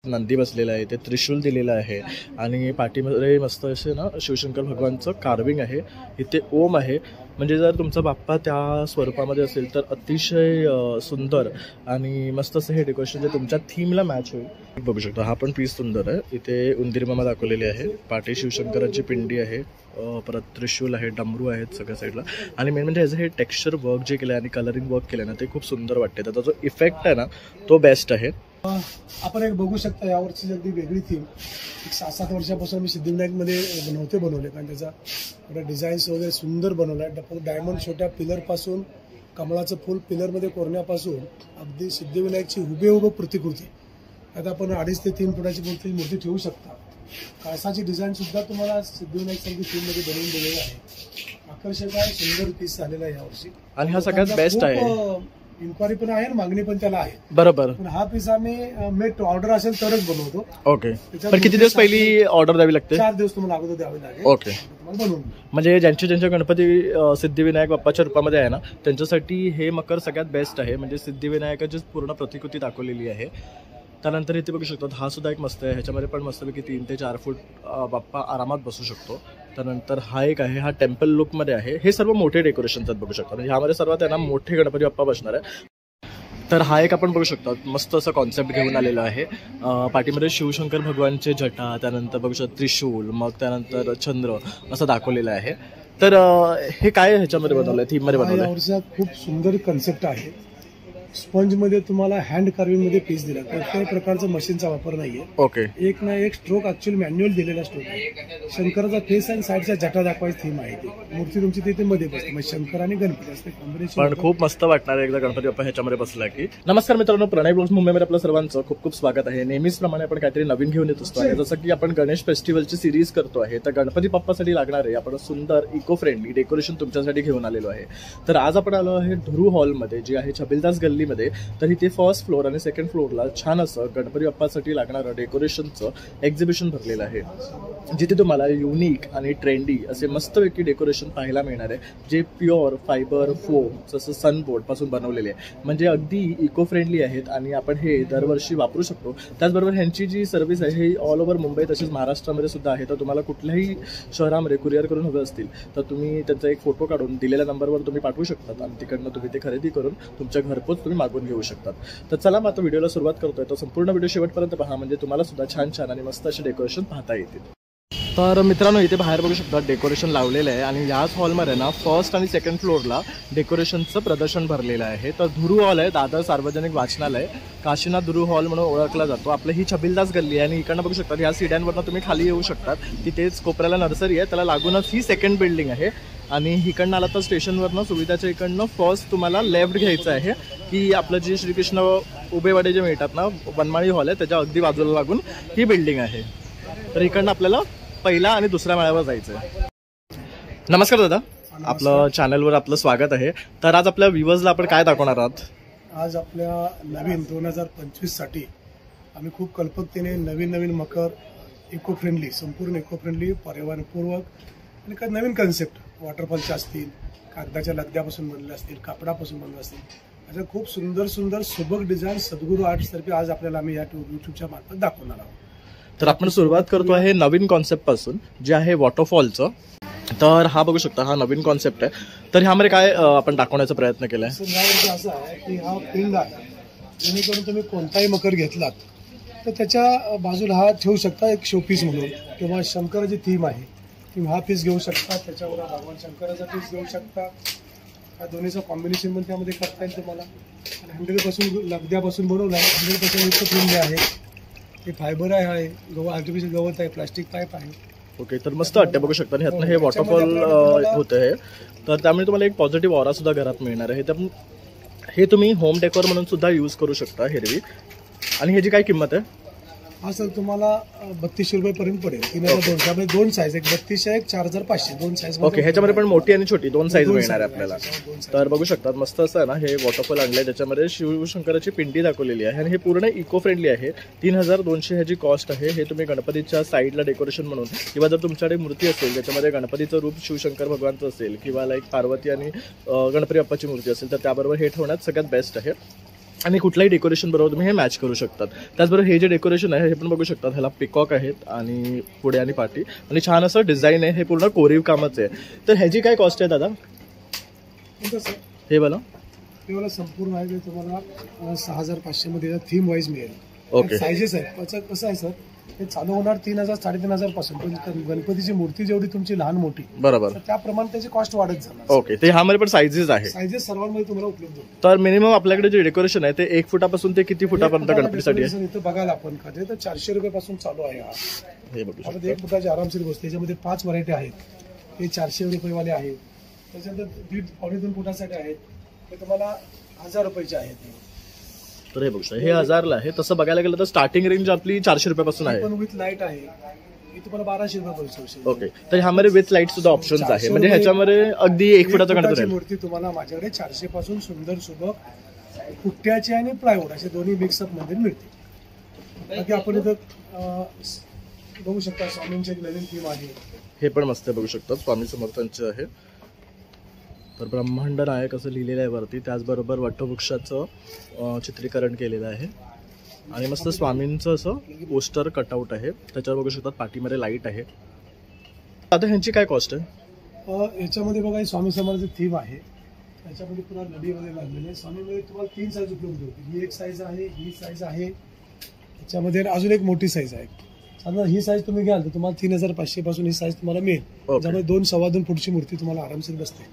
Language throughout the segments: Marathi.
नंदी बसलेला आहे, ते त्रिशूल दिलेलं आहे आणि पाठीमध्ये मस्त असे ना शिवशंकर भगवानचं कार्विंग आहे. इथे ओम आहे. म्हणजे जर तुमचा बाप्पा त्या स्वरूपामध्ये असेल तर अतिशय सुंदर आणि मस्त असं हे डेकोरेशन जे तुमच्या थीमला मॅच होईल. बघू शकता हा पण पीस सुंदर आहे. इथे उंदीर मामा दाखवलेली आहे, पाठी शिवशंकराची पिंडी आहे, परत त्रिशूल आहे, डमरू आहेत सगळ्या साईडला. आणि मेन म्हणजे ह्याचं हे टेक्स्चर वर्क जे केलं आहे आणि कलरिंग वर्क केलं आहे ना ते खूप सुंदर वाटते. त्याचा जो इफेक्ट आहे ना तो बेस्ट आहे. आपण एक बघू शकता यावर्षी अगदी वेगळी थीम. एक 6-7 वर्षापासून मी सिद्धिविनायकमध्ये बनवले कारण त्याचा डिझाईन्स वगैरे सुंदर बनवला आहे. डायमंड छोट्या पिलरपासून कमळाचं फूल पिलरमध्ये कोरण्यापासून अगदी सिद्धिविनायकची हुबेहूब प्रतिकृती. आता आपण 2.5 ते 3 फुटाची मूर्ती ठेवू शकता. काळसाची डिझाईन सुद्धा तुम्हाला सिद्धिविनायक संगीत थीममध्ये बनवून दिलेली आहे. आकर्षक आहे, सुंदर पीस झालेला आहे यावर्षी आणि हा सगळ्यात बेस्ट आहे. इन्क्वायरी पण आहे आणि मागणी पण त्याला आहे. बरोबर. पण हा पीस आम्ही मेट ऑर्डर असेल तरच बनवतो. ओके. पण किती दिवस पहिली ऑर्डर द्यावी लागते? 4 दिवस तुम्हाला अगोदर द्यावे लागेल. ओके. म्हणजे ज्यांच्या गणपती सिद्धिविनायक बाप्पाच्या रूपामध्ये आहे ना त्यांच्यासाठी हे मकर सगळ्यात बेस्ट आहे. म्हणजे सिद्धिविनायकाची पूर्ण प्रतिकृती दाखवलेली आहे. त्यानंतर इथे बघू शकतो हा सुद्धा एक मस्त आहे. ह्याच्यामध्ये पण मस्तपैकी 3 ते 4 फूट बाप्पा आरामात बसू शकतो. त्यानंतर हा एक आहे, हा टेम्पल लुकमध्ये आहे. हे सर्व मोठे डेकोरेशन्स आहेत बघू शकता. म्हणजे ह्यामध्ये सर्वात आहे ना मोठे गणपती बाप्पा बसणार आहे. तर हा एक आपण बघू शकतो मस्त असं कॉन्सेप्ट घेऊन आलेला आहे. पाठीमध्ये शिवशंकर भगवानचे जटा, त्यानंतर बघू शकतो त्रिशूल, मग त्यानंतर चंद्र असं दाखवलेलं आहे. तर हे काय ह्याच्यामध्ये बनवलंय, थीममध्ये बनवलंय? खूप सुंदर कन्सेप्ट आहे. स्पंजमध्ये तुम्हाला हँड कार्विंगमध्ये पीस दिला. कोणत्याही प्रकारचा मशीनचा वापर नाहीये. ओके. एक ना एक स्ट्रोक ऍक्च्युअली मॅन्युअल दिलेला स्ट्रोक आहे. शंकराचा फेस आणि साईडच्या जटा दाखवायची थीम आहे. ती मूर्ती तुमची तिथे मध्ये बसते. म्हणजे शंकर आणि गणपती असते कॉम्बिनेशन. पण खूप मस्त वाटणार आहे एकदा गणपती बाप्पा ह्याच्यामध्ये बसला की. नमस्कार मित्रांनो, प्रणय ब्लॉग्स मुंबईमध्ये आपलं सर्वांचं खूप खूप स्वागत आहे. नेहमीच प्रमाणे आपण काहीतरी नवीन घेऊन येत असतो. जसं की आपण गणेश फेस्टिवलची सिरीज करतो आहे, तर गणपती बाप्पासाठी लागणारे आपण सुंदर इको फ्रेंडली डेकोरेशन तुमच्यासाठी घेऊन आलेलो आहे. तर आज आपण आलो आहे धुरू हॉलमध्ये, जी आहे छबिलदास गल्लीमध्ये. तर इथे फर्स्ट फ्लोअर आणि सेकंड फ्लोअरला छान असं गणपती बाप्पासाठी लागणारं डेकोरेशनचं एक्झिबिशन भरलेलं आहे, जिथे तुम्हाला युनिक आणि ट्रेंडी असे मस्तपैकी डेकोरेशन पाहायला मिळणार आहे, जे प्युअर फायबर फोम जसं सनबोर्ड पासून बनवलेले आहे. म्हणजे अगदी इको फ्रेंडली आहेत आणि आपण हे दरवर्षी वापरू शकतो. त्याचबरोबर ह्यांची जी सर्व्हिस आहे ही ऑल ओव्हर मुंबई तसेच महाराष्ट्रामध्ये सुद्धा आहे. तर तुम्हाला कुठल्याही शहरामध्ये कुरिअर करून हवे असतील तर तुम्ही त्यांचा एक फोटो काढून दिलेल्या नंबरवर तुम्ही पाठवू शकतात आणि तिकडनं तुम्ही ते खरेदी करून तुमच्या घरपोच तुम्ही मागून घेऊ शकतात. तर चला मग आता व्हिडिओला सुरुवात करतोय. तर संपूर्ण व्हिडिओ शेवटपर्यंत पहा, म्हणजे तुम्हाला सुद्धा छान छान आणि मस्त असे डेकोरेशन पाहता येतील. तर मित्रांनो, इथे बाहेर बघू शकता डेकोरेशन लावलेलं आहे आणि याच हॉलमध्ये ना फर्स्ट आणि सेकंड फ्लोअरला डेकोरेशनचं प्रदर्शन भरलेलं आहे. तर धुरू हॉल आहे, दादर सार्वजनिक वाचनालय, काशीनाथ धुरू हॉल म्हणून ओळखला जातो. आपलं ही छबिलदास गल्ली आहे आणि इकडनं बघू शकता ह्या सीड्यांवरनं तुम्ही खाली येऊ शकतात. तिथेच कोपऱ्याला नर्सरी आहे, त्याला लागूनच ही सेकंड बिल्डिंग आहे. आणि इकडनं आला तर स्टेशनवरनं सुविधाच्या इकडनं फर्स्ट तुम्हाला लेफ्ट घ्यायचं आहे की आपलं जे श्रीकृष्ण उभेवाडे जे मिळतात ना वनमाळी हॉल आहे त्याच्या अगदी बाजूला लागून ही बिल्डिंग आहे. तर इकडनं आपल्याला पहिला आणि दुसऱ्या माळ्यावर जायचं आहे. नमस्कार दादा, आपलं चॅनलवर आपलं स्वागत आहे. तर आज आपल्या व्ह्यूअर्सला आपण काय दाखवणार आहात? आज आपल्या नवीन 2025 साठी आम्ही खूप कल्पकतेने नवीन मकर इको फ्रेंडली, संपूर्ण इको फ्रेंडली, पर्यावरणपूर्वक आणि काही नवीन कन्सेप्ट वॉटरफॉलच्या असतील, कागदाच्या लगद्यापासून बनले असतील, कापडापासून बनले असतील, अशा खूप सुंदर सुबक डिझाईन सद्गुरू आर्ट्स तर्फे आज आपल्याला आम्ही या यूट्यूबच्या मार्फत दाखवणार आहोत. तर आपण सुरुवात करतो आहे नवीन कॉन्सेप्ट पासून, जे आहे वॉटरफॉलचं. तर हा बघू शकता, हा नवीन कॉन्सेप्ट आहे. तर ह्यामध्ये काय आपण दाखवण्याचा प्रयत्न केलाय? यावरती असं आहे की हा पिंग आहे, जेणेकरून तुम्ही कोणताही मकर घेतलात तर त्याच्या बाजूला हा ठेवू शकता एक शोपीस म्हणून, किंवा शंकराची थीम आहे तुम्ही हा पीस घेऊ शकता, त्याच्यावर भगवान शंकराचा पीस घेऊ शकता. हा दोन्हीचं कॉम्बिनेशन पण त्यामध्ये करता येईल तुम्हाला. 100% लगद्यापासून बनवलं आहे, 100% इको फ्रेंडली आहे. हे फायबर आहे, आर्टिफिशियल गवत आहे, प्लास्टिक पाईप आहे. ओके. तर मस्त वाटतं बघू शकता. ह्यातनं हे वॉटरफॉल होतं आहे, तर त्यामुळे तुम्हाला एक पॉझिटिव्ह ऑरा सुद्धा घरात मिळणार आहे. तर हे तुम्ही होम डेकोर म्हणून सुद्धा यूज करू शकता हिरवी. आणि ह्याची काय किंमत आहे? हा सर तुम्हाला 3200 रुपयेपर्यंत पडेल. 3200, 2 साईज, एक 3200 एक 4500, 2 साईज. ओके. ह्याच्यामध्ये पण मोठी आणि छोटी 2 साईज मिळणार आहे आपल्याला. तर बघू शकतात मस्त असं आहे ना हे वॉटरफॉल आणलंय, त्याच्यामध्ये शिवशंकराची पिंडी दाखवलेली आहे आणि हे पूर्ण इको फ्रेंडली आहे. 3200 ह्याची कॉस्ट आहे. हे तुम्ही गणपतीच्या साईडला डेकोरेशन म्हणून, किंवा जर तुमच्याकडे मूर्ती असेल ज्याच्यामध्ये गणपतीचं रूप शिवशंकर भगवानचं असेल, किंवा लाईक पार्वती आणि गणपती बाप्पाची मूर्ती असेल, तर त्याबरोबर हे ठेवण्यात सगळ्यात बेस्ट आहे. आणि कुठलाही डेकोरेशन बरोबर तुम्ही हे मॅच करू शकतात. त्याचबरोबर हे जे डेकोरेशन आहे हे पण बघू शकतात, ह्याला पिकॉक आहेत आणि पुढे आणि पाठी आणि छान असं डिझाईन आहे. हे पूर्ण कोरीव कामाचं आहे. तर ह्याची काय कॉस्ट आहे दादा? हे बघा ते मला संपूर्ण आहे, ते तुम्हाला 6500 मध्ये थीम वाईज मिळेल. ओके. सायझेस आहेत त्याचं कसं आहे सर, ते चालू होणार 3000 3,500 पासून, पण गणपतीची मूर्ती जेवढी तुमची लहान मोठी बरोबर, तर त्याप्रमाणे त्याची कॉस्ट वाढत जाणार. ओके. ते ह्यामध्ये पण साईजेस आहे. सायझेस सर्वांमध्ये तुम्हाला उपलब्ध होतील. तर मिनिमम आपल्याकडे जे डेकोरेशन आहे ते 1 फुटापासून ते किती फुटापर्यंत गणपतीसाठी आहे? इथं बघायला आपण का ते तर 400 रुपयापासून चालू आहे. हा हे बघू आता शकता. 1 फुटाची आरामशीर गोष्ट, त्याच्यामध्ये 5 व्हरायटी आहेत. ते 400 रुपयेवाले आहेत. त्याच्यानंतर 1.5-2 फुटासाठी आहेत, ते तुम्हाला 1000 रुपयाचे आहेत. तर हे बघू शकता, हे 1000ला आहे. तसं बघायला गेलं तर स्टार्टिंग रेंज आपली 400 रुपयापासून आहे. पण विथ लाईट आहे, ही तुम्हाला 1200 रुपये पडू. ओके. तर ह्यामध्ये विथ लाईट सुद्धा ऑप्शन्स आहे, म्हणजे ह्याच्यामध्ये अगदी 1 फुटाचा गणपती राहील. मूर्ती तुम्हाला माझ्याकडे 400 पासून सुंदर सुबक पुट्ट्याची आणि प्लायवूड असे दोन्ही मिक्सअप मध्ये मिळते. बाकी आपण इथं बघू शकता स्वामींची एक नवीन थीम आहे. हे पण मस्त बघू शकतात, स्वामी समर्थांचे आहे. तर ब्रह्मांड नायक असं लिहिलेलं आहे वरती. त्याचबरोबर वटवृक्षाचं चित्रीकरण केलेलं आहे आणि मस्त स्वामींचं असं पोस्टर कटआउट आहे. त्याच्यावर बघू शकतात पाठीमध्ये लाईट आहे. आता ह्यांची काय कॉस्ट आहे? याच्यामध्ये बघा स्वामी समर्थांची थीम आहे. त्याच्यामध्ये पुन्हा नदी वगैरे लागलेली आहे. स्वामीमध्ये तुम्हाला 3 साईज उपलब्ध होती. ही एक साईज आहे, ही साईज आहे, त्याच्यामध्ये अजून एक मोठी साईज आहे. समजा ही साईज तुम्ही घ्याल तर तुम्हाला 3500 पासून ही साईज तुम्हाला मिळेल. त्यामुळे 2-2.25 फूटची मूर्ती तुम्हाला आरामशीर बसते.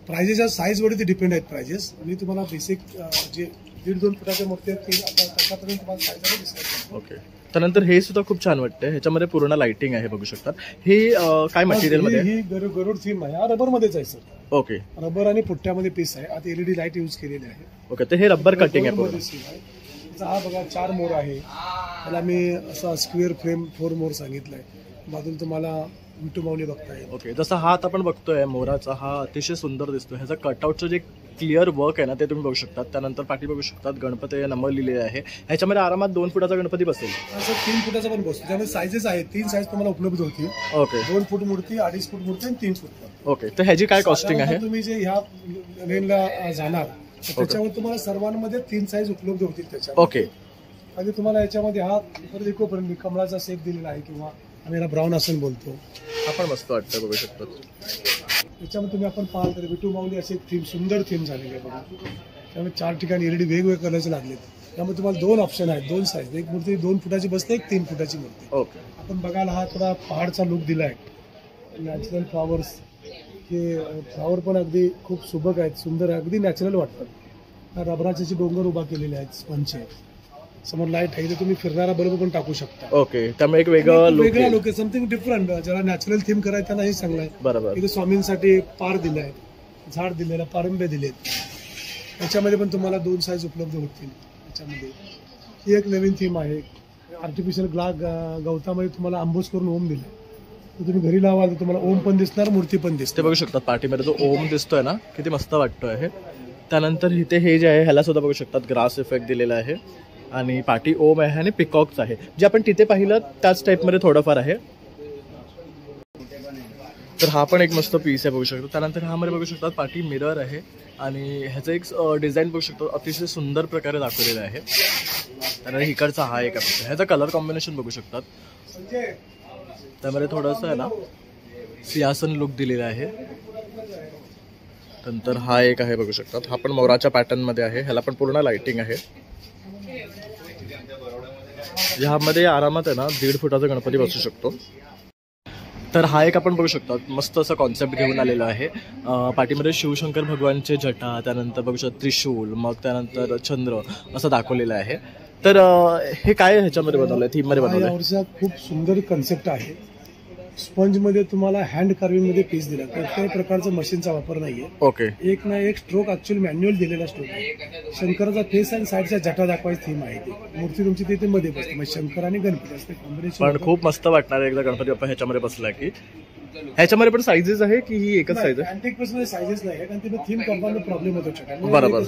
प्राइजेसच्या साईजवरती डिपेंड आहेत प्राइजेस. मी तुम्हाला बेसिक जे 1.5-2 फुटाच्या मूर्ती आहेत ते आतापर्यंत तुम्हाला साईजवर डिस्काउंट. ओके. त्यानंतर हे सुद्धा खूप छान वाटतं. ह्याच्यामध्ये पूर्ण लाइटिंग आहे बघू शकतात. हे काय मटेरियल मध्ये? ही गरुड थीम आहे. हा रबर मध्येच आहे सर. ओके. रबर आणि पुट्ट्यामध्ये पीस आहे. आता LED लाईट यूज केलेली आहे. ओके. तर हे रबर कटिंग आहे पूर्ण. हा बघा 4 मोर आहे. त्याला मी असा स्क्वेअर फ्रेम 4 मोर सांगितलाय. बाजूला तुम्हाला विठू माऊली बघताय. ओके. जसा हात आपण बघतोय मोराचा, हा अतिशय सुंदर दिसतो. ह्याचा कटआउटचं जे क्लिअर वर्क आहे ना ते तुम्ही बघू शकतात. त्यानंतर पाठी बघू शकतात गणपती नंबर लिहिलेले आहे. ह्याच्यामध्ये आरामात 2 फुटाचा गणपती बसेल. असं 3 फुटाचा पण बसतो. त्यामध्ये साईजेस आहेत. 3 साईज तुम्हाला उपलब्ध होतील. ओके. 2 फूट मूर्ती, 2.5 फूट मूर्ती आणि 3 फूट. ओके. तर ह्याची काय कॉस्टिंग आहे? तुम्ही जे ह्या लेनला जाणार त्याच्यावर तुम्हाला सर्वांमध्ये 3 साईज उपलब्ध होतील त्याच्यात. ओके. आणि तुम्हाला याच्यामध्ये हा परत इकोपर्यंत कमळाचा शेप दिलेला आहे किंवा आम्ही याला ब्राऊन आसन बोलतो. आपण मस्त वाटतं बघू शकतो. त्याच्यामध्ये तुम्ही आपण पाहाल तर विठू माऊली असे थीम, सुंदर थीम झालेली आहे बघा. त्यामुळे 4 ठिकाणी LED वेगवेगळे कलरचे लागलेत. त्यामुळे तुम्हाला 2 ऑप्शन आहेत, 2 साईज. एक मूर्ती 2 फुटाची बसते, एक 3 फुटाची मूर्ती. ओके. आपण बघायला हा थोडा पहाडचा लुक दिला आहे. नॅचरल फ्लॉवर्स, हे फ्लॉवर पण अगदी खूप सुबक आहेत, सुंदर, अगदी नॅचरल वाटतात. रबराचे डोंगर उभा केलेले आहेत, स्पंच आहेत. समोर लाईट आहे, तर तुम्ही फिरणारा बल्ब पण टाकू शकता. ओके. त्यामुळे एक वेगळा लुक आहे, समथिंग डिफरंट. ज्याला नॅचरल थीम करायचं त्यांना हे चांगलं आहे. बरोबर. इथे स्वामींसाठी पार दिलाय, झाड दिलेलं, पारंबे दिलेत. त्याच्यामध्ये पण तुम्हाला 2 साईज उपलब्ध होतील. त्याच्यामध्ये ही एक नवीन थीम आहे. आर्टिफिशियल गवतामध्ये तुम्हाला आंबोस करून ओम दिलाय. तर तुम्ही घरी लावाल तर तुम्हाला ओम पण दिसणार, मूर्ती पण दिसते. ते बघू शकतात पाठीमध्ये जो ओम दिसतोय ना, किती मस्त वाटतोय हे. त्यानंतर इथे हे जे आहे ह्याला सुद्धा बघू शकतात ग्रास इफेक्ट दिलेला आहे आणि पाठी ओम आहे आणि पिकॉक्स आहे, जे आपण तिथे पाहिलं त्याच टाईपमध्ये थोडंफार आहे. तर हा पण एक मस्त पीस आहे बघू शकतो. त्यानंतर ह्यामध्ये बघू शकतात पाठी मिरर आहे आणि ह्याचं एक डिझाईन बघू शकतो, अतिशय सुंदर प्रकारे दाखवलेलं आहे. त्यानंतर इकडचा हा एक आहे, ह्याचा कलर कॉम्बिनेशन बघू शकतात. त्यामध्ये थोडंसं आहे ना सिंहासन लुक दिलेला आहे. नंतर हा एक आहे बघू शकतात, हा पण मोराच्या पॅटर्न मध्ये आहे. ह्याला पण पूर्ण लाइटिंग आहे. ह्यामध्ये आरामात आहे ना 1.5 फुटाचा गणपती बसू शकतो. तर हा एक आपण बघू शकतो, मस्त असं कॉन्सेप्ट घेऊन आलेला आहे. पाठीमध्ये शिवशंकर भगवानचे जटा, त्यानंतर बघू शकतो त्रिशूल, मग त्यानंतर चंद्र असं दाखवलेलं आहे. तर हे काय ह्याच्यामध्ये बनवलंय, थीम मध्ये बनवलंय? खूप सुंदर कन्सेप्ट आहे. स्पंज मध्ये तुम्हाला हँड कार्विंग मध्ये पीस दिला, कोणत्याही प्रकारचा मशीनचा वापर नाहीये. ओके. एक ना एक स्ट्रोक ऍक्च्युअल मॅन्युअल दिलेला स्ट्रोक आहे. शंकराचा फेस आणि साईडच्या जटा दाखवायची थीम आहे. ती मूर्ती तुमची तिथे मध्ये बसते, म्हणजे शंकर आणि गणपती असते कॉम्बिनेशन. पण खूप मस्त वाटणार आहे एकदा गणपती बाप्पा ह्याच्यामध्ये बसला की. ह्याच्यामध्ये पण साईजेस आहे की ही एकच साईज आहे? अँटिक पीस मध्ये साईजेस नाही, कारण तिथे थीम करताना प्रॉब्लेम होतो छोटा. बरोबर.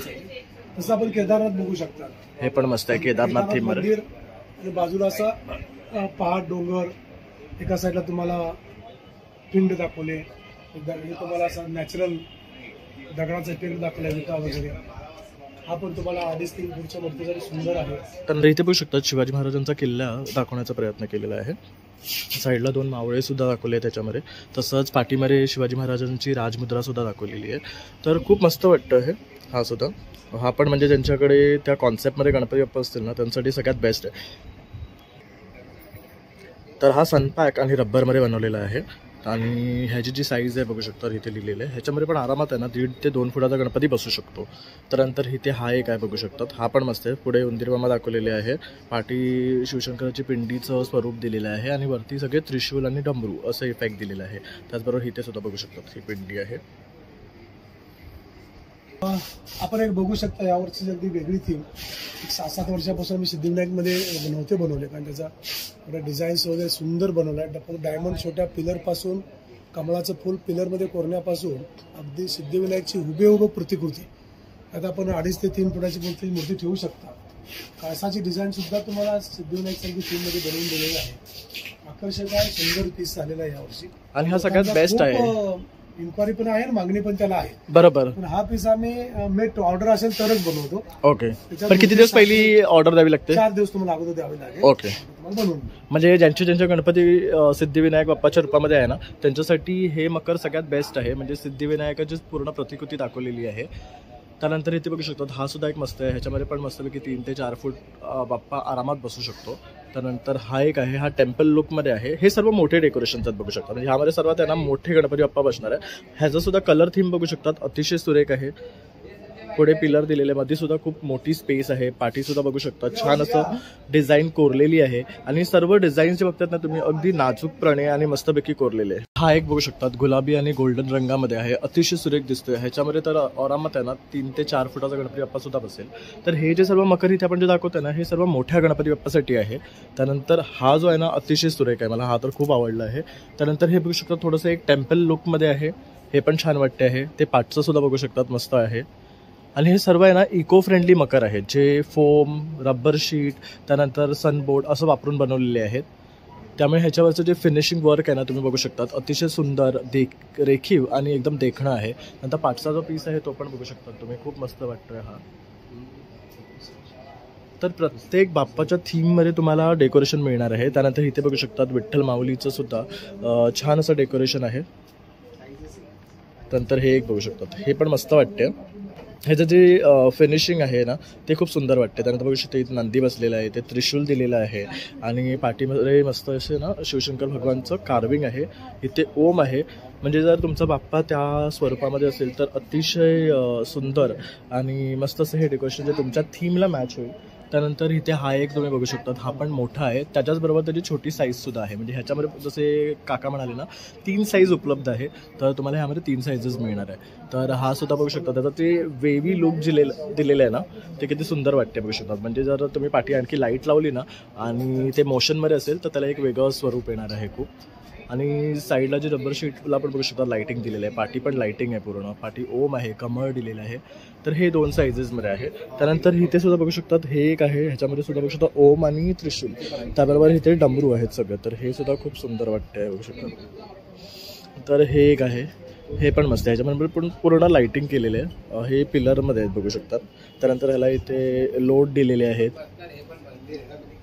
तसं आपण केदारनाथ बघू शकता. हे पण मस्त आहे केदारनाथ थीम मध्ये. आणि बाजूला असा पहाड, डोंगर, एका साईडला तुम्हाला पिंड दाखवले, तुम्हाला असा नॅचरल दगडाचा टेंट दाखवला, विटा वगैरे. हा पण तुम्हाला 3.5 फूटच्या मूर्तीसाठी सुंदर आहे. तर इथे बघू शकतात शिवाजी महाराजांचा किल्ला दाखवण्याचा प्रयत्न केलेला आहे. साईडला 2 मावळे सुद्धा दाखवले त्याच्यामध्ये, तसंच पाठीमध्ये शिवाजी महाराजांची राजमुद्रा सुद्धा दाखवलेली आहे. तर खूप मस्त वाटतं हे. हा सुद्धा हा पण म्हणजे ज्यांच्याकडे त्या कॉन्सेप्टमध्ये गणपती बाप्पा असतील ना त्यांच्यासाठी सगळ्यात बेस्ट आहे. तर हा सनपॅक आणि रब्बरमध्ये बनवलेला आहे आणि ह्याची जी साईज आहे बघू शकता इथे लिहिलेलं आहे. ह्याच्यामध्ये पण आरामात आहे ना 1.5 ते 2 फुटाचा गणपती बसू शकतो. त्यानंतर इथे हा एक आहे बघू शकतात, हा पण मस्त आहे. पुढे उंदीरमामा दाखवलेले आहे, पाठी शिवशंकराची पिंडीचं स्वरूप दिलेलं आहे आणि वरती सगळे त्रिशूल आणि डमरू असं इफेक्ट दिलेलं आहे. त्याचबरोबर इथे सुद्धा बघू शकतात ही पिंडी आहे. आपण एक बघू शकता यावरची अगदी वेगळी थीम. एक 6-7 वर्षापासून मी सिद्धिविनायकमध्ये बनवले कारण त्याचा डिझाईन्स वगैरे सुंदर बनवला आहे. डायमंड छोट्या पिलरपासून कमळाचं फूल पिलरमध्ये कोरण्यापासून अगदी सिद्धिविनायकची हुबेहुब प्रतिकृती. आता आपण 2.5 ते 3 फुटाची मूर्ती ठेवू शकता. काळसाची डिझाईन सुद्धा तुम्हाला सिद्धिविनायकसारखी थीममध्ये बनवून दिलेली आहे. आकर्षक आहे, सुंदर पीस झालेला आहे यावर्षी आणि हा सगळ्यात बेस्ट आहे. इन्क्वायरी पण आहे आणि मागणी पण त्याला आहे. बरोबर. पण हा पीस आम्ही मेट ऑर्डर असेल तरच बनवतो. ओके. पण किती दिवस पहिली ऑर्डर द्यावी लागते? 4 दिवस तुम्हाला अगोदर द्यावी लागेल. ओके. बनवून म्हणजे ज्यांच्या गणपती सिद्धिविनायक बाप्पाच्या रूपामध्ये आहे ना त्यांच्यासाठी हे मकर सगळ्यात बेस्ट आहे. म्हणजे सिद्धिविनायकाची पूर्ण प्रतिकृती दाखवलेली आहे. त्यानंतर इथे बघू शकतात हा सुद्धा एक मस्त आहे. ह्याच्यामध्ये पण मस्तपैकी 3 ते 4 फूट बाप्पा आरामात बसू शकतो. त्यानंतर हा एक आहे, हा टेम्पल लुकमध्ये आहे. हे सर्व मोठे डेकोरेशन्स आहेत बघू शकता. म्हणजे ह्यामध्ये सर्वात आहे ना मोठे गणपती बाप्पा बसणार आहे. ह्याचा सुद्धा कलर थीम बघू शकतात, अतिशय सुरेख आहे. पुढे पिलर दिलेले, मध्ये सुद्धा खूप मोठी स्पेस आहे. पाठी सुद्धा बघू शकता छान असं डिझाईन कोरलेली आहे आणि सर्व डिझाईन जे बघतात ना तुम्ही अगदी नाजूकपणे आणि मस्तपैकी कोरलेले आहे. हा एक बघू शकतात गुलाबी आणि गोल्डन रंगामध्ये आहे, अतिशय सुरेख दिसतोय. ह्याच्यामध्ये तर आरामात आहे ना 3 ते 4 फुटाचा गणपती बाप्पा सुद्धा बसेल. तर हे जे सर्व मकर इथे आपण जे दाखवतोय ना हे सर्व मोठ्या गणपती बाप्पासाठी आहे. त्यानंतर हा जो आहे ना अतिशय सुरेख आहे, मला हा तर खूप आवडला आहे. त्यानंतर हे बघू शकता थोडंसं एक टेम्पल लुकमध्ये आहे, हे पण छान वाटते आहे. ते पाठचं सुद्धा बघू शकतात मस्त आहे. आणि हे सर्व आहे ना इको फ्रेंडली मकर आहेत, जे फोम, रबर शीट, त्यानंतर सनबोर्ड असं वापरून बनवलेले आहेत. त्यामुळे ह्याच्यावरचं जे फिनिशिंग वर्क आहे ना तुम्ही बघू शकतात अतिशय सुंदर, रेखीव आणि एकदम देखणं आहे. नंतर पाठचा जो पीस आहे तो पण बघू शकतात तुम्ही, खूप मस्त वाटतोय हा. तर प्रत्येक बाप्पाच्या थीममध्ये तुम्हाला डेकोरेशन मिळणार आहे. त्यानंतर इथे बघू शकतात विठ्ठल माऊलीचं सुद्धा छान असं डेकोरेशन आहे. त्यानंतर हे एक बघू शकतात, हे पण मस्त वाटते. ह्याचं जे फिनिशिंग आहे ना ते खूप सुंदर वाटते. त्यानंतर बघू शकता इथे नंदी बसलेला आहे, ते त्रिशूल दिलेलं आहे आणि पाठीमध्ये मस्त असे ना शिवशंकर भगवानचं कार्विंग आहे. इथे ओम आहे. म्हणजे जर तुमचा बाप्पा त्या स्वरूपामध्ये असेल तर अतिशय सुंदर आणि मस्त असं हे डेकोरेशन जे तुमच्या थीमला मॅच होईल. त्यानंतर इथे हा एक तुम्ही बघू शकतात, हा पण मोठा आहे. त्याच्याचबरोबर त्याची छोटी साईजसुद्धा आहे. म्हणजे ह्याच्यामध्ये जसे काका म्हणाले ना 3 साईज उपलब्ध आहे, तर तुम्हाला ह्यामध्ये 3 साईजेस मिळणार आहे. तर हा सुद्धा बघू शकता, त्याचा ते वेवी लुक दिलेलं आहे ना ते किती सुंदर वाटते बघू शकतात. म्हणजे जर तुम्ही पाठी आणखी लाईट लावली ना आणि ते मोशनमध्ये असेल तर त्याला एक वेगळं स्वरूप येणार आहे खूप. आणि साईडला जे रबर शीटला पण बघू शकता लाईटिंग दिलेलं आहे, पाठी पण लाईटिंग आहे पूर्ण. पाठी ओम आहे, कमळ दिलेलं आहे. तर हे 2 साईजेसमध्ये आहे. त्यानंतर इथे सुद्धा बघू शकतात हे एक आहे, ह्याच्यामध्ये सुद्धा बघू शकता ओम आणि त्रिशूल, त्याबरोबर इथे डमरू आहेत सगळं. तर हे सुद्धा खूप सुंदर वाटतं बघू शकतात. तर हे एक आहे, हे पण मस्त आहे. ह्याच्यामध्ये पण पूर्ण लाईटिंग केलेलं आहे. हे पिलरमध्ये आहेत बघू शकतात. त्यानंतर ह्याला इथे लोड दिलेले आहेत.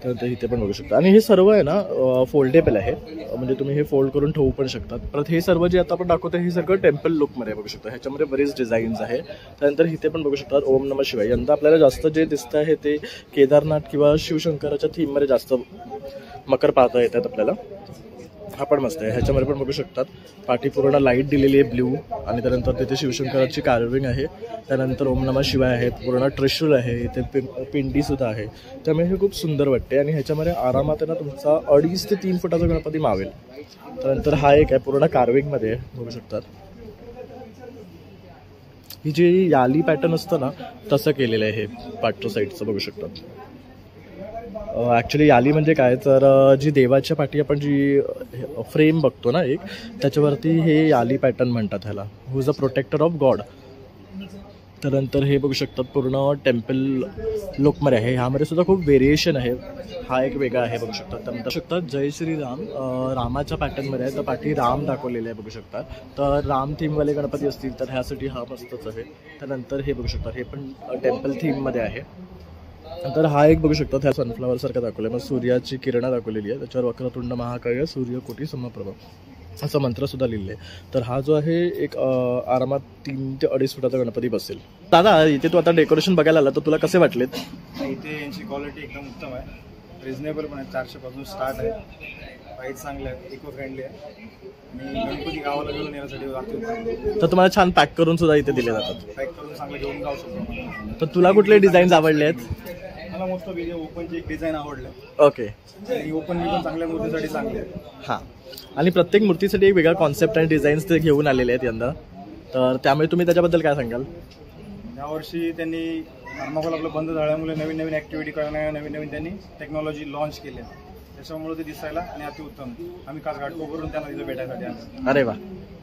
तर इथे पण बघू शकता. आणि हे सर्व आहे ना फोल्डेबल आहे, म्हणजे तुम्ही हे फोल्ड करून ठेवू पण शकतात. परत हे सर्व जे आता आपण दाखवतो हे सगळं टेम्पल लुकमध्ये बघू शकता. ह्याच्यामध्ये बरेच डिझाईन्स आहे. त्यानंतर इथे पण बघू शकतात ओम नमः शिवाय. यंदा आपल्याला जास्त जे दिसतं आहे ते केदारनाथ किंवा शिवशंकराच्या थीममध्ये जास्त मकर पाहता येतात आपल्याला. हा पण मस्त आहे. ह्याच्यामध्ये पण बघू शकतात पाठी पूर्ण लाईट दिलेली आहे ब्ल्यू, आणि त्यानंतर तिथे शिवशंकराची कार्विंग आहे. त्यानंतर ओम नमः शिवाय आहेत, पूर्ण त्रिशूल आहे, इथे पिंडीसुद्धा आहे. त्यामुळे हे खूप सुंदर वाटते. आणि ह्याच्यामध्ये आरामात ना तुमचा 2.5 ते 3 फुटाचा गणपती मावेल. त्यानंतर हा एक आहे पूर्ण कार्विंगमध्ये बघू शकतात. ही जी याली पॅटर्न असतं ना तसं केलेलं आहे हे पाठच्या साईडचं बघू शकतात. ॲक्च्युली याली म्हणजे काय, तर जी देवाच्या पाठी आपण जी फ्रेम बघतो ना एक, त्याच्यावरती हे याली पॅटर्न म्हणतात ह्याला, who is a protector of god. त्यानंतर हे बघू शकतात पूर्ण टेम्पल लुकमध्ये आहे. ह्यामध्ये सुद्धा खूप व्हेरिएशन आहे. हा एक वेगळा आहे बघू शकतात. त्यानंतर शकतात जय श्रीराम रामाच्या पॅटर्नमध्ये आहे. तर पाठी राम दाखवलेले आहे बघू शकतात. तर राम थीमवाले गणपती असतील तर ह्यासाठी हा मस्तच आहे. त्यानंतर हे बघू शकतात हे पण टेम्पल थीममध्ये आहे. नंतर हा एक बघू शकतात ह्या सनफ्लावर सारखा दाखवलं आहे. मग सूर्याची किरणं दाखवलेली आहे. त्याच्यावर वक्रतुंड महाकाय सूर्यकोटी समप्रभ असं मंत्र सुद्धा लिहिलं आहे. तर हा जो आहे एक आरामात 3 ते 2.5 फुटाचा गणपती बसेल. दादा इथे तू आता डेकोरेशन बघायला आला तर तुला कसे वाटलेत? इथे यांची क्वालिटी एकदम उत्तम आहे. रिझनेबल पण आहे. 400 पासून स्टार्ट आहे. प्राईस चांगले आहे. इको फ्रेंडली आहे आणि गणपती गावाला घेऊन येण्यासाठी लागतील. तर तुम्हाला छान पॅक करून सुद्धा इथे दिले जातात. पॅक करून चांगले घेऊन जाऊ शकतो. तर तुला कुठले डिझाईन्स आवडले आहेत? मला मोस्ट ऑफ ओपनची एक डिझाईन आवडलं. ओके. आणि ओपन पण चांगल्या मूर्तीसाठी चांगले आहे. हां. आणि प्रत्येक मूर्तीसाठी एक वेगळा कॉन्सेप्ट आणि डिझाईन्स ते घेऊन आलेले आहेत यंदा. तर त्यामुळे तुम्ही त्याच्याबद्दल काय सांगाल? यावर्षी त्यांनी थर्माकोल आपलं बंद झाल्यामुळे नवीन नवीन ॲक्टिव्हिटी करण्या नवीन नवीन त्यांनी टेक्नॉलॉजी लॉन्च केली. त्याच्यामुळे ते दिसायला आणि अतिउत्तम. आम्ही खास घाटकोपरून त्यांना तिथे भेटायसाठी आलो. अरे वा,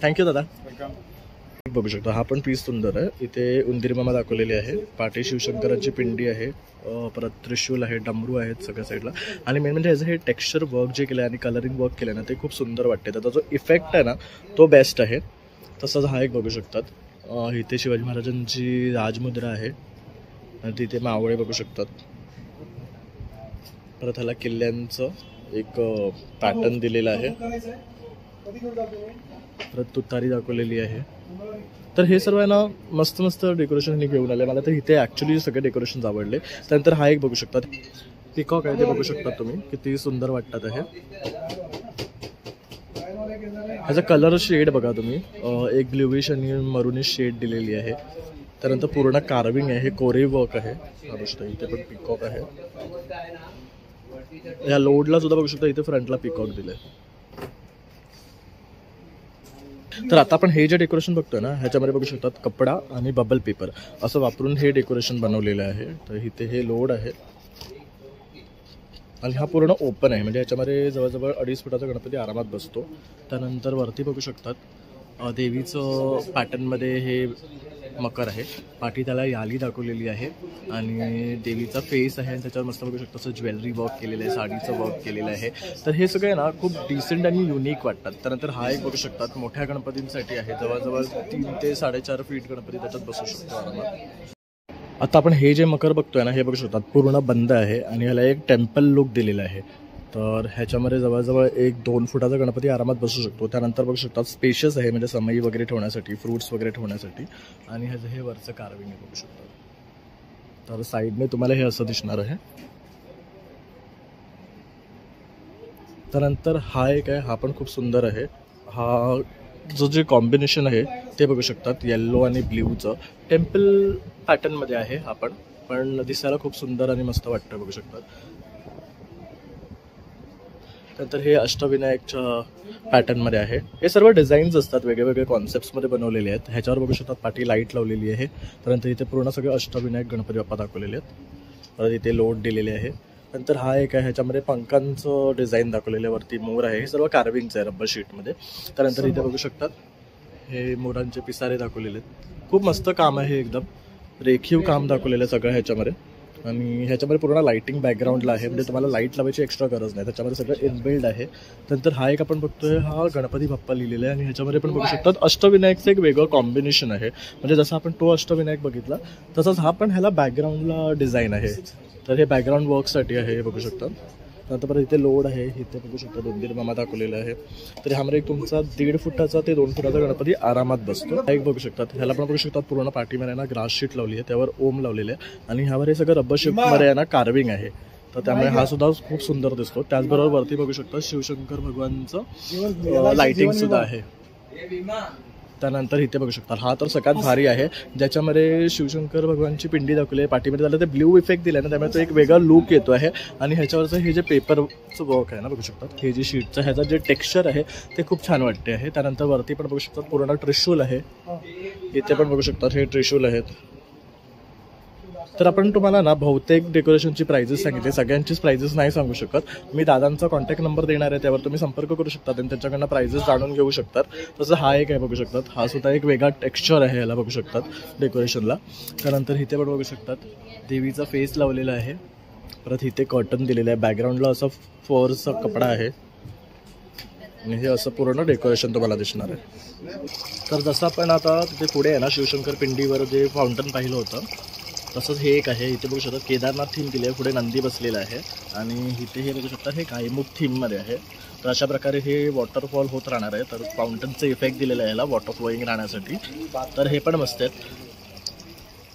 थँक्यू दादा. वेलकम. बघू शकतो हा पण पीस सुंदर आहे. इथे उंदीर मामा दाखवलेली आहे. पाठी शिवशंकरांची पिंडी आहे. परत त्रिशूल आहे. डमरू आहेत सगळ्या साईडला. आणि मेन म्हणजे ह्याचं हे टेक्स्चर वर्क जे केलं आहे आणि कलरिंग वर्क केलं आहे ना ते खूप सुंदर वाटते. त्याचा जो इफेक्ट आहे ना तो बेस्ट आहे. तसंच हा एक बघू शकतात. इथे शिवाजी महाराजांची राजमुद्रा आहे आणि तिथे मावळे बघू शकतात. परत ह्याला किल्ल्यांचं एक पॅटर्न दिलेलं आहे. परत तुतारी दाखवलेली आहे. तर हे सर्व आहे ना मस्त मस्त डेकोरेशन घेऊन आले. मला तर इथे ॲक्च्युली सगळे डेकोरेशन्स आवडले. त्यानंतर हा एक बघू शकतात पिकॉक आहे. ते बघू शकतात तुम्ही किती सुंदर वाटतात आहे. ह्याचा कलर शेड बघा तुम्ही. एक ब्ल्यूइश आणि मरुनिश शेड दिलेली आहे. त्यानंतर पूर्ण कार्विंग आहे. हे कोरीव वर्क आहे. हा गोष्ट इथे पण पिकॉक आहे. ह्या लोडला सुद्धा बघू शकता इथे फ्रंटला पिकॉक दिलंय. तर आता आपण हे जे डेकोरेशन बघतोय ना ह्याच्यामध्ये बघू शकतात कपडा आणि बबल पेपर असं वापरून हे डेकोरेशन बनवलेलं आहे. तर इथे हे लोड आहे आणि हा पूर्ण ओपन आहे. म्हणजे ह्याच्यामध्ये जवळजवळ 2.5 फुटाचा गणपती आरामात बसतो. त्यानंतर वरती बघू शकतात देवीचं पॅटर्नमध्ये हे मकर आहे. पाठी त्याला याली दाखवलेली आहे आणि देवीचा फेस आहे आणि त्याच्यावर मस्त बघू शकतो असं ज्वेलरी वर्क केलेलं आहे. साडीचं वर्क केलेलं आहे. तर हे सगळे ना खूप डिसेंट आणि युनिक वाटतात. त्यानंतर हा एक बघू शकतात मोठ्या गणपतींसाठी आहे. जवळजवळ 3 ते 4.5 फीट गणपती त्याच्यात बसू शकतो आरामात. आता आपण हे जे मकर बघतोय ना हे बघू शकतात पूर्ण बंद आहे आणि ह्याला एक टेम्पल लुक दिलेला आहे. तर ह्याच्यामध्ये जवळजवळ 1-2 फुटाचा गणपती आरामात बसू शकतो. त्यानंतर बघू शकतात स्पेशियस आहे म्हणजे समई वगैरे ठेवण्यासाठी, फ्रूट्स वगैरे ठेवण्यासाठी. आणि ह्याचं हे वरचं कार्विंग आहे बघू शकतात. तर साईडने तुम्हाला हे असं दिसणार आहे. त्यानंतर हा एक आहे. हा पण खूप सुंदर आहे. हा जो जे कॉम्बिनेशन आहे ते बघू शकतात येल्लो आणि ब्ल्यूचं टेम्पल पॅटर्नमध्ये आहे. हा पण दिसायला खूप सुंदर आणि मस्त वाटतं बघू शकतात. नंतर हे अष्टविनायकच्या पॅटर्नमध्ये आहे. हे सर्व डिझाईन्स असतात वेगवेगळे कॉन्सेप्ट्समध्ये बनवलेले आहेत. ह्याच्यावर बघू शकतात पाठी लाईट लावलेली आहे. त्यानंतर इथे पूर्ण सगळे अष्टविनायक गणपती बाप्पा दाखवलेले आहेत. परत इथे लोड दिलेले आहे. नंतर हा एक आहे ह्याच्यामध्ये पंखांचं डिझाईन दाखवलेलं आहे. वरती मोर आहे. हे सर्व कार्विंगचं आहे रबर शीटमध्ये. त्यानंतर इथे बघू शकतात हे मोरांचे पिसारे दाखवलेले आहेत. खूप मस्त काम आहे. एकदम रेखीव काम दाखवलेलं आहे सगळं ह्याच्यामध्ये. आणि ह्याच्यामध्ये पूर्ण लाईटिंग बॅकग्राऊंडला आहे म्हणजे तुम्हाला लाईट लावायची एक्स्ट्रा गरज नाही. त्याच्यामध्ये सगळं इनबिल्ड आहे. नंतर हा एक आपण बघतोय हा गणपती बाप्पा लिहिलेला आहे आणि ह्याच्यामध्ये पण बघू शकतात अष्टविनायकचं एक वेगळं कॉम्बिनेशन आहे. म्हणजे जसं आपण तो अष्टविनायक बघितला तसंच हा पण ह्याला बॅकग्राऊंडला डिझाईन आहे. तर हे बॅकग्राऊंड वर्कसाठी आहे हे बघू शकता. नंतर परत इथे लोड आहे. इथे बघू शकता उंदीर मामा दाखवलेला आहे. तर ह्यामध्ये एक तुमचा 1.5 फुटाचा ते 2 फुटाचा गणपती आरामात बसतो. एक बघू शकतात. ह्याला पण बघू शकतात पूर्ण पाठीमध्ये ना ग्रास शीट लावली आहे. त्यावर ओम लावलेले आहे आणि ह्यावर हे सगळं रबर शीटमध्ये ना कार्विंग आहे. तर त्यामुळे हा सुद्धा खूप सुंदर दिसतो. त्याचबरोबर वरती बघू शकता शिवशंकर भगवानचं लाइटिंग सुद्धा आहे. त्यानंतर इथे बघू शकता हा तर सगळ्यात भारी आहे ज्याच्यामध्ये शिवशंकर भगवानची पिंडी दाखवली आहे. पाठीमध्ये त्याला ते ब्ल्यू इफेक्ट दिला ना त्यामुळे तो एक वेगळा लुक येतो आहे. आणि ह्याच्यावरचं हे जे पेपरचं वर्क आहे ना बघू शकतात हे जे शीटचं ह्याचं जे टेक्स्चर आहे ते खूप छान वाटते आहे. त्यानंतर वरती पण बघू शकतात पूर्ण त्रिशूल आहे. इथे पण बघू शकतात हे त्रिशूल आहेत. तर आपण तुम्हाला ना बहुतेक डेकोरेशनची प्राइजेस सांगितले, सगळ्यांचीच प्राइजेस नाही सांगू शकत. मी दादांचा कॉन्टॅक्ट नंबर देणार आहे, त्यावर तुम्ही संपर्क करू शकता आणि त्यांच्याकडनं प्राइजेस जाणून घेऊ शकतात. तसं हा एक आहे बघू शकतात, हा सुद्धा एक वेगळा टेक्स्चर आहे याला बघू शकतात डेकोरेशनला. त्यानंतर इथे पण बघू शकतात देवीचा फेस लावलेला आहे. परत इथे कॉटन दिलेलं आहे, बॅकग्राऊंडला असं फरचा कपडा आहे आणि हे असं पूर्ण डेकोरेशन तुम्हाला दिसणार आहे. तर जसं आपण आता तिथे पुढे आहे ना शिवशंकर पिंडीवर जे फाउंटन पाहिलं होतं तसंच हे एक आहे. इथे बघू शकता केदारनाथ थीम दिली आहे, पुढे नंदी बसलेला आहे आणि इथे हे बघू शकता हे कायमुख थीममध्ये आहे. तर अशा प्रकारे हे वॉटरफॉल होत राहणार आहे. तर फाउंटनचं इफेक्ट दिलेलं आहे याला वॉटर फ्लोईंग राहण्यासाठी. तर हे पण मस्त आहेत.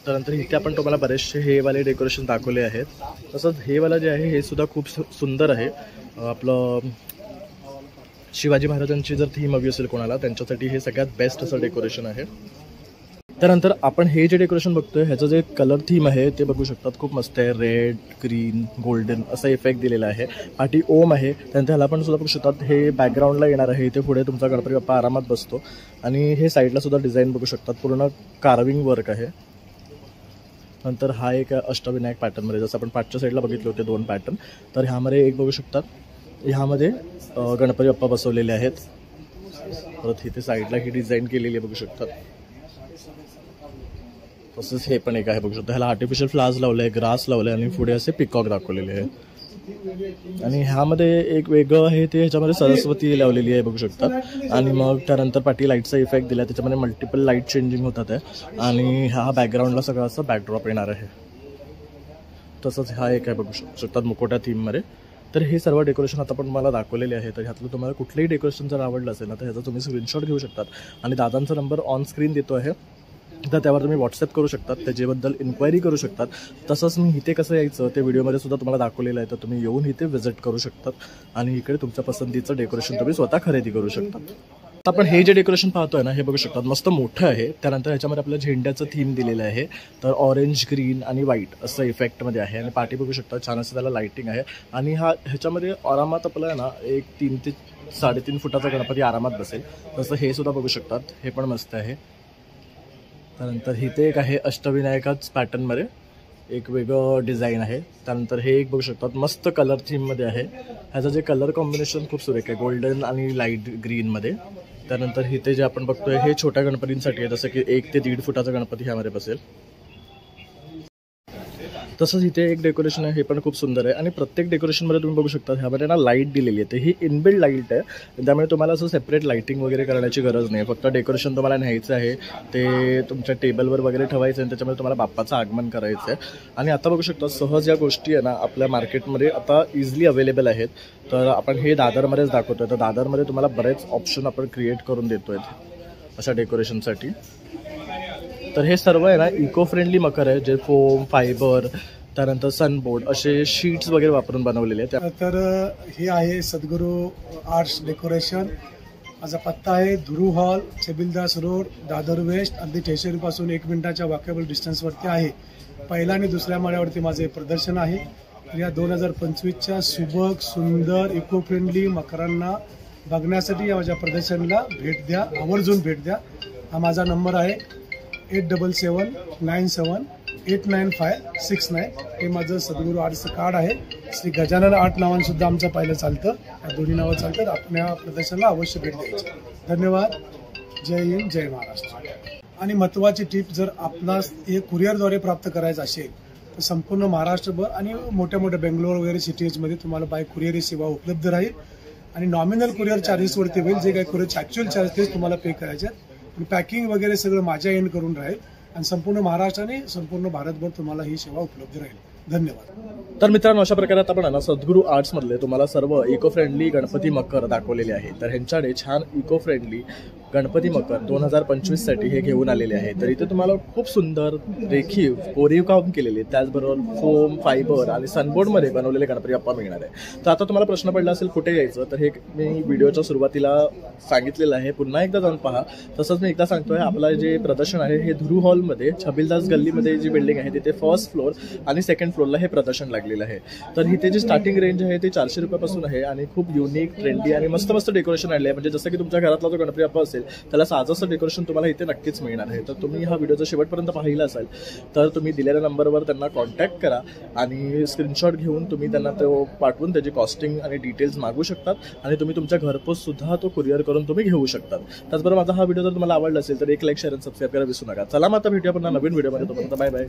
त्यानंतर इथे आपण तुम्हाला बरेचसे हे वाले डेकोरेशन दाखवले आहेत. तसंच हे वाला जे आहे हे सुद्धा खूप सुंदर आहे. आपलं शिवाजी महाराजांची जर थीम हवी असेल कोणाला त्यांच्यासाठी हे सगळ्यात बेस्ट असं डेकोरेशन आहे. त्यानंतर आपण हे जे डेकोरेशन बघतोय ह्याचं जे कलर थीम आहे ते बघू शकतात, खूप मस्त आहे. रेड, ग्रीन, गोल्डन असा इफेक्ट दिलेला आहे. पाठी ओम आहे. त्यानंतर ह्याला पण सुद्धा बघू शकतात हे बॅकग्राऊंडला येणार आहे. इथे पुढे तुमचा गणपती बाप्पा आरामात बसतो आणि हे साईडला सुद्धा डिझाईन बघू शकतात, पूर्ण कार्विंग वर्क आहे. नंतर हा एक अष्टविनायक पॅटर्नमध्ये, जसं आपण पाठच्या साईडला बघितले होते 2 पॅटर्न, तर ह्यामध्ये एक बघू शकतात ह्यामध्ये गणपती बाप्पा बसवलेले आहेत. परत इथे साईडला ही डिझाईन केलेली आहे बघू शकतात. तसंच हे पण एक आहे बघू शकता, ह्याला आर्टिफिशियल फ्लावर्स लावले आहे, ग्रास लावले आणि पुढे असे पिकॉक दाखवलेले आहे. आणि ह्यामध्ये एक वेगळं आहे ते ह्याच्यामध्ये सरस्वती लावलेली आहे बघू शकतात. आणि मग त्यानंतर पाठी लाईटचा इफेक्ट दिला, त्याच्यामध्ये मल्टिपल लाईट चेंजिंग होतात आहे आणि हा बॅकग्राऊंडला सगळं असं बॅकड्रॉप येणार आहे. तसंच हा एक आहे बघू शकतात मुकोटा थीममध्ये. तर हे सर्व डेकोरेशन आता पण मला दाखवलेले आहे. तर ह्यातलं तुम्हाला कुठलंही डेकोरेशन जर आवडलं असेल ना तर ह्याचा तुम्ही स्क्रीनशॉट घेऊ शकतात आणि दादांचा नंबर ऑन स्क्रीन देतो आहे, तर त्यावर तुम्ही व्हॉट्सअप करू शकतात, त्याच्याबद्दल इन्क्वायरी करू शकतात. तसंच मी इथे कसं यायचं ते व्हिडिओमध्ये सुद्धा तुम्हाला दाखवलेलं आहे. तर तुम्ही येऊन इथे व्हिजिट करू शकतात आणि इकडे तुमच्या पसंतीचं डेकोरेशन तुम्ही स्वतः खरेदी करू शकता. आपण हे जे डेकोरेशन पाहतोय ना हे बघू शकतात मस्त मोठं आहे. त्यानंतर ह्याच्यामध्ये आपल्या झेंड्याचं थीम दिलेलं आहे. तर ऑरेंज, ग्रीन आणि व्हाईट असं इफेक्टमध्ये आहे आणि पाठी बघू शकता छान असं त्याला लाईटिंग आहे. आणि ह्याच्यामध्ये आरामात आपलं आहे ना एक 3 ते 3.5 फुटाचा गणपती आरामात बसेल. तसं हे सुद्धा बघू शकतात, हे पण मस्त आहे. त्यानंतर इथे एक आहे अष्टविनायकाच पॅटर्नमध्ये एक वेगळं डिझाईन आहे. त्यानंतर हे एक बघू शकतात मस्त कलर थीममध्ये आहे. ह्याचं जे कलर कॉम्बिनेशन खूप सुरेख आहे, गोल्डन आणि लाईट ग्रीनमध्ये. त्यानंतर इथे जे आपण बघतोय हे छोट्या गणपतींसाठी आहे, जसं की 1 ते 1.5 फुटाचा गणपती ह्यामध्ये बसेल. तसंच इथे एक डेकोरेशन आहे, हे पण खूप सुंदर आहे. आणि प्रत्येक डेकोरेशनमध्ये तुम्ही बघू शकता ह्यामध्ये ना लाईट दिलेली आहे. तर ही इनबिल्ड लाईट आहे, त्यामुळे तुम्हाला असं सेपरेट लाईटिंग वगैरे करण्याची गरज नाही. फक्त डेकोरेशन तुम्हाला न्यायचं आहे, ते तुमच्या टेबलवर वगैरे ठेवायचं आहे आणि त्याच्यामध्ये तुम्हाला बाप्पाचं आगमन करायचं आहे. आणि आता बघू शकता सहज या गोष्टी आहे ना आपल्या मार्केटमध्ये आता इझिली अवेलेबल आहेत. तर आपण हे दादरमध्येच दाखवतोय. तर दादरमध्ये तुम्हाला बरेच ऑप्शन आपण क्रिएट करून देतोय अशा डेकोरेशनसाठी. तर हे सर्व आहे ना इको फ्रेंडली मकर आहे, जे फोम, फायबर, त्यानंतर सनबोर्ड असे शीट्स वगैरे वापरून बनवलेले आहेत. तर हे आहे सद्गुरू आर्ट्स डेकोरेशन. माझा पत्ता आहे Dhuru hall, Chhabildas road, Dadar west. अगदी स्टेशनपासून 1 मिनिटाच्या वॉकेबल डिस्टन्सवरती आहे. पहिल्या आणि दुसऱ्या माळ्यावरती माझे प्रदर्शन आहे. या 2025च्या सुबक, सुंदर, इको फ्रेंडली मकरांना बघण्यासाठी या माझ्या प्रदर्शनाला भेट द्या, आवर्जून भेट द्या. हा माझा नंबर आहे 8797789569. हे माझं सद्गुरू आर्टचं कार्ड आहे. श्री गजानन आर्ट नावाने सुद्धा आमचं पहिलं चालतं. या दोन्ही नावं चालतात. आपण या प्रदर्शनाला अवश्य भेट द्यायची. धन्यवाद. जय हिंद, जय महाराष्ट्र. आणि महत्त्वाची टिप, जर आपणास हे कुरिअरद्वारे प्राप्त करायचं असेल तर संपूर्ण महाराष्ट्रभर आणि मोठ्या मोठ्या बेंगलोर वगैरे सिटीजमध्ये तुम्हाला बाय कुरिअर ही सेवा उपलब्ध राहील. आणि नॉमिनल कुरिअर चार्जेसवरती होईल. जे काही कुरिअरचे ॲक्च्युअल चार्जेस तुम्हाला पे करायचे आहेत. आणि पॅकिंग वगैरे सगळं माझ्या एंड करून राहील आणि संपूर्ण महाराष्ट्र आणि संपूर्ण भारतभर तुम्हाला ही सेवा उपलब्ध राहील. धन्यवाद. तर मित्रांनो अशा प्रकारे आता आपण ना सद्गुरू आर्ट्समधले तुम्हाला सर्व इको फ्रेंडली गणपती मकर दाखवलेले आहे. तर ह्यांच्याकडे छान इको फ्रेंडली गणपती मकर 2025साठी हे घेऊन आलेले आहे. तर इथे तुम्हाला खूप सुंदर रेखीव कोरीव काम केलेले, त्याचबरोबर फोम, फायबर आणि सनबोर्डमध्ये बनवलेले गणपती बाप्पा मिळणार आहे. तर आता तुम्हाला प्रश्न पडला असेल कुठे यायचं, तर हे मी व्हिडिओच्या सुरुवातीला सांगितलेलं आहे, पुन्हा एकदा जाऊन पहा. तसंच मी एकदा सांगतोय, आपलं जे प्रदर्शन आहे हे धुरू हॉलमध्ये छबिलदास गल्लीमध्ये जी बिल्डिंग आहे तिथे 1st फ्लोअर आणि 2nd फ्लोअरला हे प्रदर्शन लागलेलं आहे. तर इथे जी स्टार्टिंग रेंज आहे ते 400 रुपयापासून आहे आणि खूप युनिक, ट्रेंडी आणि मस्त मस्त डेकोरेशन आणले आहे. म्हणजे जसं की तुमच्या घरातला जो गणपती बाप्पा असेल असेल त्याला साजसं डेकोरेशन तुम्हाला इथे नक्कीच मिळणार आहे. तर तुम्ही हा व्हिडिओ जर शेवटपर्यंत पाहिला असाल तर तुम्ही दिलेल्या नंबरवर त्यांना कॉन्टॅक्ट करा आणि स्क्रीनशॉट घेऊन तुम्ही त्यांना तो पाठवून त्याची कॉस्टिंग आणि डिटेल्स मागू शकतात आणि तुम्ही तुमच्या घरपोच सुद्धा तो कुरिअर करून तुम्ही घेऊ शकतात. त्याचबरोबर माझा हा व्हिडिओ जर तुम्हाला आवडला असेल तर एक लाईक शेअर आणि सबस्क्राईब करायला विसरू नका. चला मग आता भेटूया पुन्हा नवीन व्हिडिओमध्ये. तोपर्यंत बाय बाय.